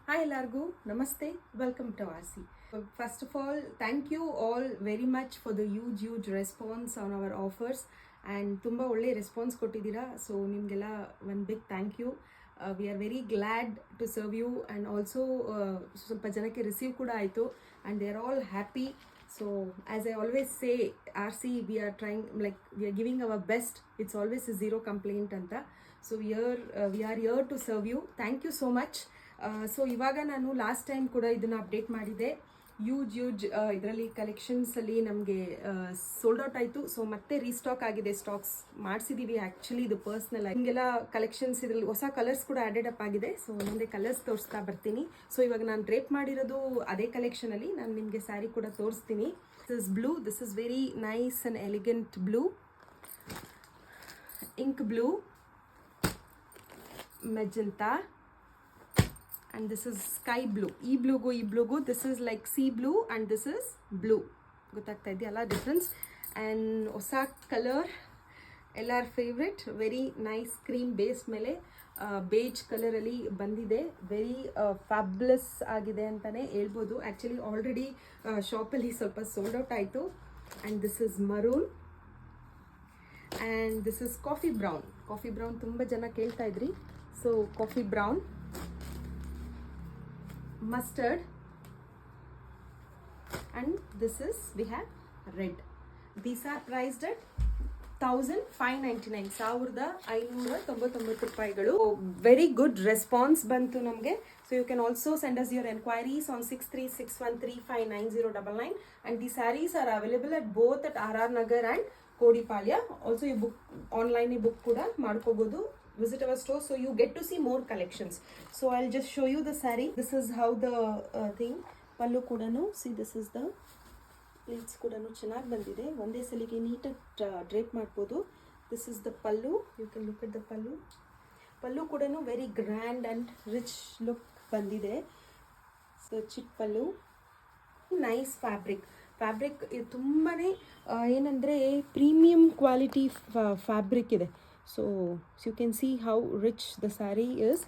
Hi Largu, Namaste, welcome to Asi. First of all, thank you all very much for the huge response on our offers and ತುಂಬ ಒಳ್ಳೆ response ಕೊಟ್ಟಿದ್ದೀರಾ. So ನಿಮಗೆಲ್ಲ ಒಂದು big thank you. We are very glad to serve you and also ಸ್ವಲ್ಪ ಜನಕ್ಕೆ receive ಕೂಡ ಆಯಿತು and they are all happy. So as I always say, RC, we are trying, like we are giving our best. It's always a zero complaint anta. So we are here to serve you. Thank you so much. So ಇವಾಗ ನಾನು last time ಕೂಡ ಇದನ್ನು update ಮಾಡಿದ್ದೆ. Use ಇದರಲ್ಲಿ ಕಲೆಕ್ಷನ್ಸಲ್ಲಿ ನಮಗೆ sold out ಆಯಿತು. So ಮತ್ತೆ restock ಆಗಿದೆ, ಸ್ಟಾಕ್ಸ್ ಮಾಡಿಸಿದ್ದೀವಿ ಆ್ಯಕ್ಚುಲಿ. ಇದು ಪರ್ಸ್ನಲ್ ನಿಮಗೆಲ್ಲ ಕಲೆಕ್ಷನ್ಸ್ ಇದರಲ್ಲಿ ಹೊಸ ಕಲರ್ಸ್ ಕೂಡ ಆ್ಯಡೆಡ್ ಅಪ್ ಆಗಿದೆ. ಸೊ ಮುಂದೆ ಕಲರ್ಸ್ ತೋರಿಸ್ತಾ ಬರ್ತೀನಿ. ಸೊ ಇವಾಗ ನಾನು ಡ್ರೇಪ್ ಮಾಡಿರೋದು ಅದೇ ಕಲೆಕ್ಷನಲ್ಲಿ ನಾನು ನಿಮಗೆ ಸ್ಯಾರಿ ಕೂಡ ತೋರಿಸ್ತೀನಿ. This is blue. This is very nice and elegant blue, ink blue, magenta, and this is sky blue. ಈ ಬ್ಲೂಗೂ this is like sea blue and this is blue. ಗೊತ್ತಾಗ್ತಾ ಇದೆಯಲ್ಲ ಡಿಫ್ರೆನ್ಸ್? ಆ್ಯಂಡ್ ಹೊಸ ಕಲರ್ ಎಲ್ಲರ favourite, very nice cream base ಮೇಲೆ beige ಕಲರಲ್ಲಿ ಬಂದಿದೆ. Very fabulous ಆಗಿದೆ ಅಂತಲೇ ಹೇಳ್ಬೋದು. ಆ್ಯಕ್ಚುಲಿ ಆಲ್ರೆಡಿ ಶಾಪಲ್ಲಿ ಸ್ವಲ್ಪ ಸೋಲ್ಡ್ ಔಟ್ ಆಯಿತು. And this is maroon and this is coffee brown ತುಂಬ ಜನ ಕೇಳ್ತಾ ಇದ್ರಿ. So coffee brown, mustard, and this is we have red. These are priced at 1599, 1599 ರೂಪಾಯಿಗಳು. ವೆರಿ ಗುಡ್ ರೆಸ್ಪಾನ್ಸ್ ಬಂತು ನಮಗೆ. So you can also send us your enquiries on 6361359099 and the sarees are available at both at RR Nagar and Kodipalya. Also you book online book ಕೂಡ ಮಾಡ್ಕೋಬಹುದು. Visit our store so you get to see more collections. So I'll just show you the saree. This is how the thing. Pallu kudanu, see this is the pleats kudanu ಚೆನ್ನಾಗಿ ಬಂದಿದೆ. ಒಂದೇ ಸಲಿಗೆ ನೀಟಾಗಿ drape ಮಾಡ್ಬೋದು. This is the pallu. You can look at the pallu. Pallu kudanu very grand and rich look ಬಂದಿದೆ. So ಚಿಕ್ಕ pallu, nice fabric ತುಂಬಾನೇ ಏನಂದರೆ premium quality fabric ಇದೆ. So you can see how rich the saree is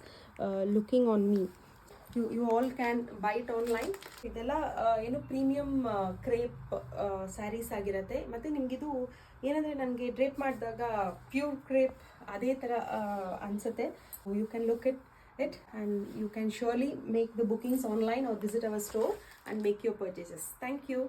looking on me. You all can buy it online. ಇದೆಲ್ಲ ಏನು premium crepe saris ಆಗಿರುತ್ತೆ. ಮತ್ತು ನಿಮಗಿದು ಏನಂದರೆ ನನಗೆ ಡ್ರೇಪ್ ಮಾಡಿದಾಗ ಪ್ಯೂರ್ ಕ್ರೇಪ್ ಅದೇ ಥರ ಅನಿಸುತ್ತೆ. You can look it and you can surely make the bookings online or visit our store and make your purchases. Thank you.